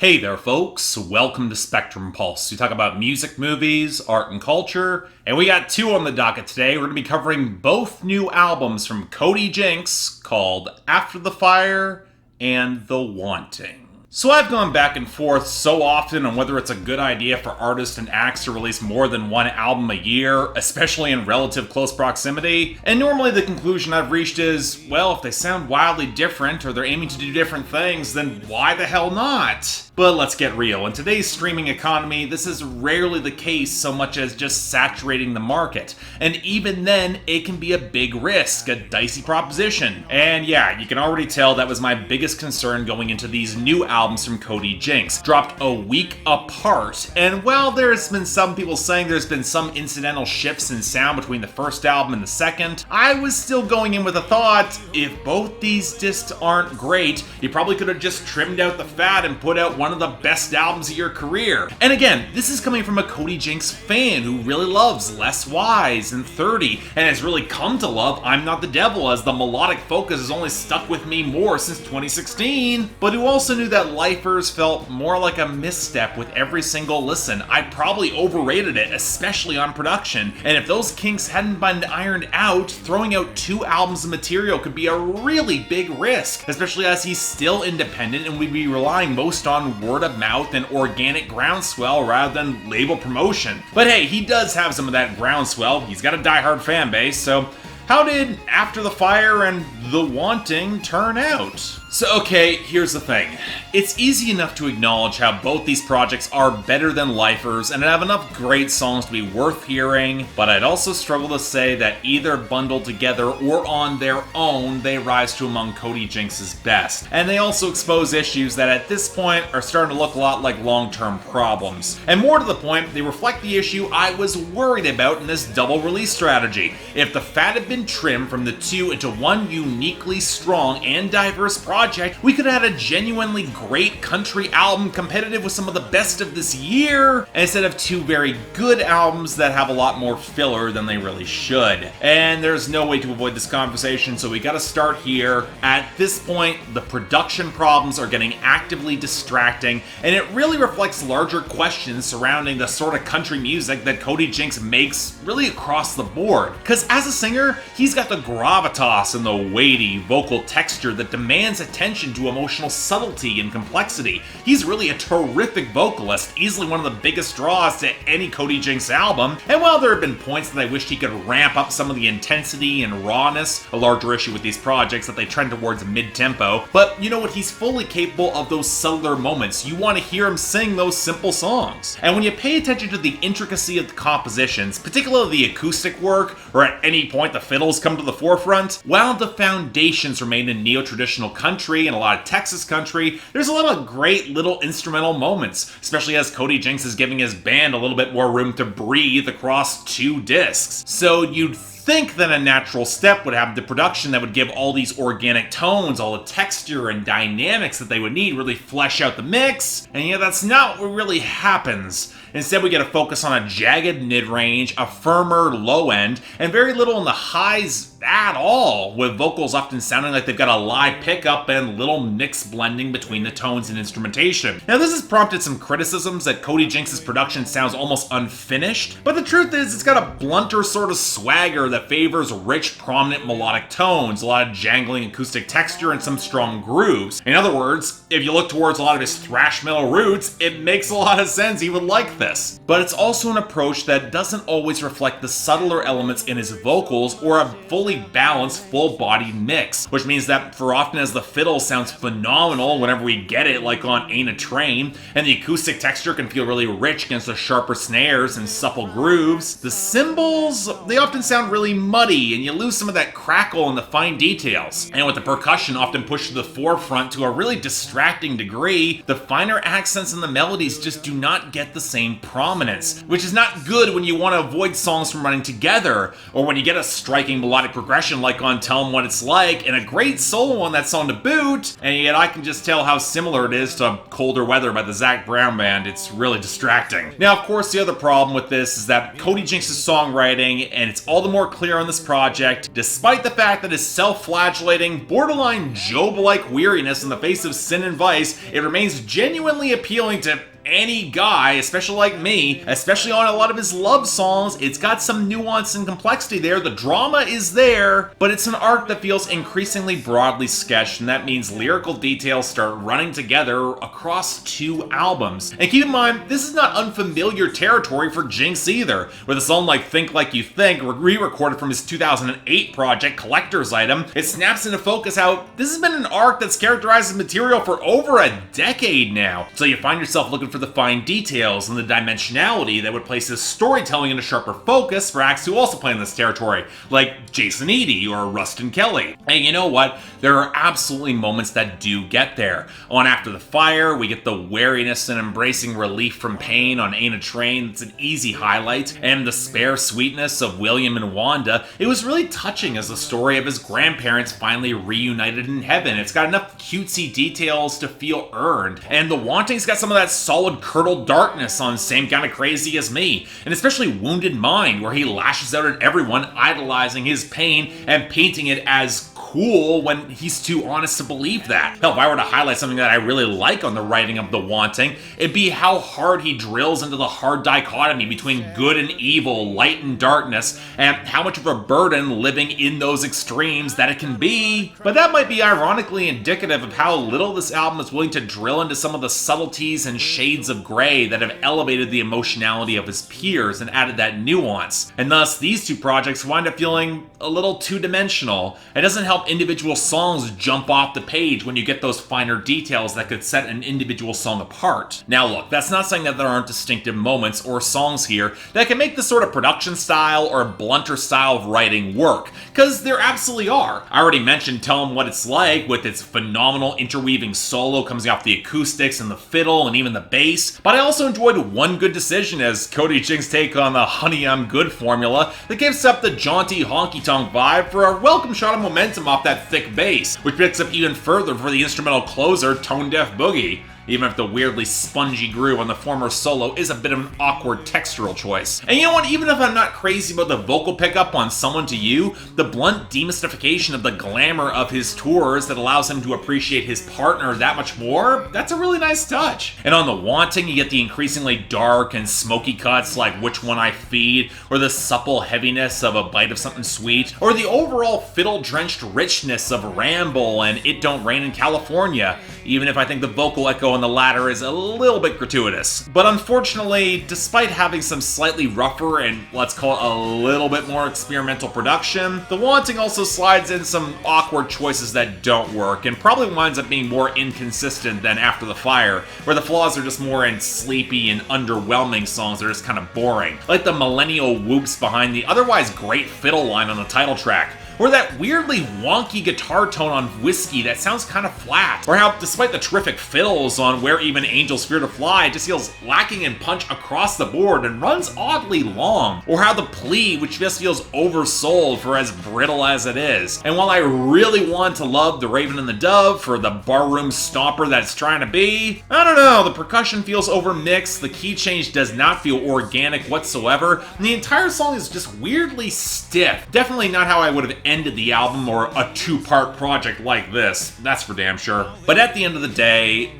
Hey there, folks. Welcome to Spectrum Pulse. We talk about music, movies, art, and culture, and we got two on the docket today. We're going to be covering both new albums from Cody Jinks called After the Fire and The Wanting. So I've gone back and forth so often on whether it's a good idea for artists and acts to release more than one album a year, especially in relative close proximity, and normally the conclusion I've reached is, well, if they sound wildly different or they're aiming to do different things, then why the hell not? But let's get real. In today's streaming economy, this is rarely the case so much as just saturating the market. And even then, it can be a big risk, a dicey proposition. And yeah, you can already tell that was my biggest concern going into these new albums from Cody Jinks, dropped a week apart. And while there's been some people saying there's been some incidental shifts in sound between the first album and the second, I was still going in with a thought, if both these discs aren't great, you probably could have just trimmed out the fat and put out one of the best albums of your career. And again, this is coming from a Cody Jinks fan who really loves Less Wise and 30, and has really come to love I'm Not the Devil, as the melodic focus has only stuck with me more since 2016, but who also knew that Lifers felt more like a misstep with every single listen. I probably overrated it, especially on production, and if those kinks hadn't been ironed out, throwing out two albums of material could be a really big risk, especially as he's still independent and we'd be relying most on word of mouth and organic groundswell rather than label promotion. But hey, he does have some of that groundswell. He's got a diehard fan base, so how did After the Fire and The Wanting turn out? So okay, here's the thing. It's easy enough to acknowledge how both these projects are better than Lifers and have enough great songs to be worth hearing, but I'd also struggle to say that either bundled together or on their own, they rise to among Cody Jinks' best. And they also expose issues that at this point are starting to look a lot like long-term problems. And more to the point, they reflect the issue I was worried about in this double release strategy. If the fat had been trimmed from the two into one uniquely strong and diverse project, we could have had a genuinely great country album competitive with some of the best of this year, instead of two very good albums that have a lot more filler than they really should. And there's no way to avoid this conversation, so we gotta start here. At this point, the production problems are getting actively distracting, and it really reflects larger questions surrounding the sort of country music that Cody Jinks makes really across the board. Because as a singer, he's got the gravitas and the weighty vocal texture that demands attention to emotional subtlety and complexity. He's really a terrific vocalist, easily one of the biggest draws to any Cody Jinks album, and while there have been points that I wished he could ramp up some of the intensity and rawness, a larger issue with these projects that they trend towards mid-tempo, but you know what, he's fully capable of those subtler moments. You want to hear him sing those simple songs. And when you pay attention to the intricacy of the compositions, particularly the acoustic work, or at any point the fiddles come to the forefront, while the foundations remain in neo-traditional country and a lot of Texas country, there's a lot of great little instrumental moments, especially as Cody Jinks is giving his band a little bit more room to breathe across two discs. So you'd think that a natural step would have the production that would give all these organic tones, all the texture and dynamics that they would need, really flesh out the mix, and yeah, that's not what really happens. Instead, we get a focus on a jagged mid-range, a firmer low end, and very little in the highs at all, with vocals often sounding like they've got a live pickup and little mix blending between the tones and instrumentation. Now, this has prompted some criticisms that Cody Jinks' production sounds almost unfinished, but the truth is it's got a blunter sort of swagger that favors rich, prominent melodic tones, a lot of jangling acoustic texture, and some strong grooves. In other words, if you look towards a lot of his thrash metal roots, it makes a lot of sense he would like this. But it's also an approach that doesn't always reflect the subtler elements in his vocals or a fully balanced, full-bodied mix, which means that for often as the fiddle sounds phenomenal whenever we get it, like on Ain't a Train, and the acoustic texture can feel really rich against the sharper snares and supple grooves, the cymbals, they often sound really muddy, and you lose some of that crackle in the fine details. And with the percussion often pushed to the forefront to a really distracting degree, the finer accents and the melodies just do not get the same prominence, which is not good when you want to avoid songs from running together, or when you get a striking melodic progression like on Tell 'Em What It's Like, and a great solo on that song to boot, and yet I can just tell how similar it is to Colder Weather by the Zac Brown Band. It's really distracting. Now, of course, the other problem with this is that Cody Jinks' songwriting, and it's all the more clear on this project, despite the fact that his self-flagellating, borderline Job-like weariness in the face of sin and vice, it remains genuinely appealing to any guy, especially like me, especially on a lot of his love songs. It's got some nuance and complexity there. The drama is there, but it's an arc that feels increasingly broadly sketched, and that means lyrical details start running together across 2 albums. And keep in mind, this is not unfamiliar territory for Jinks either, with a song like Think Like You Think, re-recorded from his 2008 project, Collector's Item. It snaps into focus how this has been an arc that's characterized as material for over a decade now, so you find yourself looking for the fine details and the dimensionality that would place his storytelling into sharper focus for acts who also play in this territory, like Jason Eady or Rustin Kelly. And you know what? There are absolutely moments that do get there. On After the Fire, we get the wariness and embracing relief from pain on Ain't a Train. It's an easy highlight. And the spare sweetness of William and Wanda. It was really touching as the story of his grandparents finally reunited in heaven. It's got enough cutesy details to feel earned. And The Wanting's got some of that solid curdled darkness on Same Kinda Crazy as Me, and especially Wounded Mind, where he lashes out at everyone, idolizing his pain and painting it as cool when he's too honest to believe that. Hell, if I were to highlight something that I really like on the writing of The Wanting, it'd be how hard he drills into the hard dichotomy between good and evil, light and darkness, and how much of a burden living in those extremes that it can be. But that might be ironically indicative of how little this album is willing to drill into some of the subtleties and shades of gray that have elevated the emotionality of his peers and added that nuance. And thus, these 2 projects wind up feeling a little two-dimensional. It doesn't help individual songs jump off the page when you get those finer details that could set an individual song apart. Now look, that's not saying that there aren't distinctive moments or songs here that can make this sort of production style or blunter style of writing work, because there absolutely are. I already mentioned Tell 'Em What It's Like, with its phenomenal interweaving solo coming off the acoustics and the fiddle and even the bass, but I also enjoyed One Good Decision as Cody Jinks' take on the Honey I'm Good formula that gives up the jaunty honky-tonk vibe for a welcome shot of momentum off that thick bass, which picks up even further for the instrumental closer Tone Deaf Boogie. even if the weirdly spongy groove on the former solo is a bit of an awkward textural choice. And you know what, even if I'm not crazy about the vocal pickup on Someone to You, the blunt demystification of the glamour of his tours that allows him to appreciate his partner that much more, that's a really nice touch. And on The Wanting, you get the increasingly dark and smoky cuts like Which One I Feed, or the supple heaviness of A Bite of Something Sweet, or the overall fiddle-drenched richness of Ramble and It Don't Rain in California, even if I think the vocal echo on the latter is a little bit gratuitous. But unfortunately, despite having some slightly rougher and let's call it a little bit more experimental production, The Wanting also slides in some awkward choices that don't work, and probably winds up being more inconsistent than After the Fire, where the flaws are just more in sleepy and underwhelming songs that are just kind of boring, like the millennial whoops behind the otherwise great fiddle line on the title track, or that weirdly wonky guitar tone on Whiskey that sounds kind of flat, or how, despite the terrific fiddles on Where Even Angels Fear to Fly, it just feels lacking in punch across the board and runs oddly long, or how The Plea, which just feels oversold for as brittle as it is. And while I really want to love The Raven and the Dove for the barroom stomper that it's trying to be, I don't know, the percussion feels overmixed, the key change does not feel organic whatsoever, and the entire song is just weirdly stiff. Definitely not how I would have ended the album or a two-part project like this, that's for damn sure. But at the end of the day,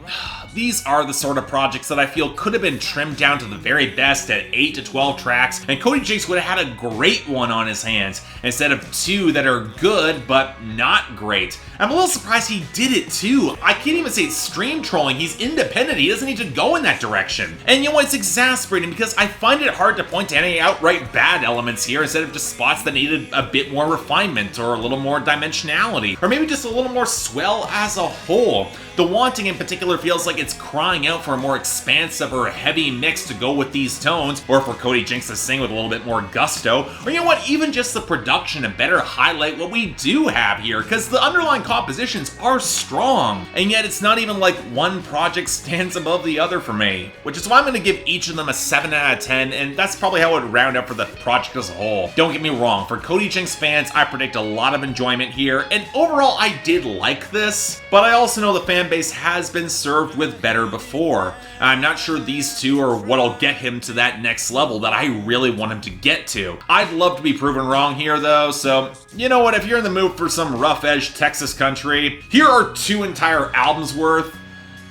these are the sort of projects that I feel could have been trimmed down to the very best at 8 to 12 tracks, and Cody Jinks would have had a great one on his hands, instead of two that are good but not great. I'm a little surprised he did it too. I can't even say it's stream trolling, he's independent, he doesn't need to go in that direction. And you know what, it's exasperating because I find it hard to point to any outright bad elements here instead of just spots that needed a bit more refinement or a little more dimensionality, or maybe just a little more swell as a whole. The Wanting in particular feels like it's crying out for a more expansive or heavy mix to go with these tones, or for Cody Jinks to sing with a little bit more gusto, or you know what, even just the production to better highlight what we do have here, because the underlying compositions are strong, and yet it's not even like one project stands above the other for me, which is why I'm going to give each of them a 7 out of 10, and that's probably how it would round up for the project as a whole. Don't get me wrong, for Cody Jinks fans, I predict a lot of enjoyment here, and overall I did like this, but I also know the fan base has been served with with better before. I'm not sure these two are what'll get him to that next level that I really want him to get to. I'd love to be proven wrong here though, so you know what, if you're in the mood for some rough-edge Texas country, here are 2 entire albums worth.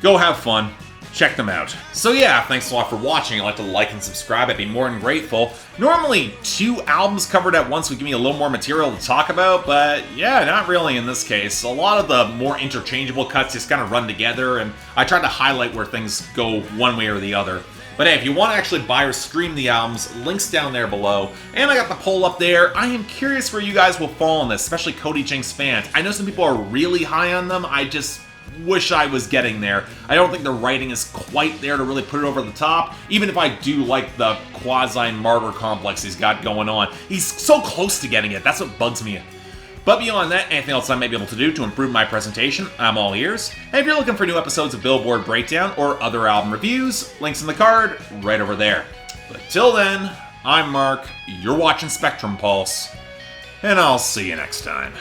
Go have fun. Check them out. So yeah, thanks a lot for watching. I'd like to like and subscribe. I'd be more than grateful. Normally, 2 albums covered at once would give me a little more material to talk about, but yeah, not really in this case. A lot of the more interchangeable cuts just kind of run together, and I tried to highlight where things go one way or the other. But hey, if you want to actually buy or stream the albums, links down there below. And I got the poll up there. I am curious where you guys will fall on this, especially Cody Jinks fans. I know some people are really high on them. I just wish I was getting there. I don't think the writing is quite there to really put it over the top, even if I do like the quasi-martyr complex he's got going on. He's so close to getting it. That's what bugs me. But beyond that, anything else I may be able to do to improve my presentation, I'm all ears. And if you're looking for new episodes of Billboard Breakdown or other album reviews, links in the card right over there. But till then, I'm Mark, you're watching Spectrum Pulse, and I'll see you next time.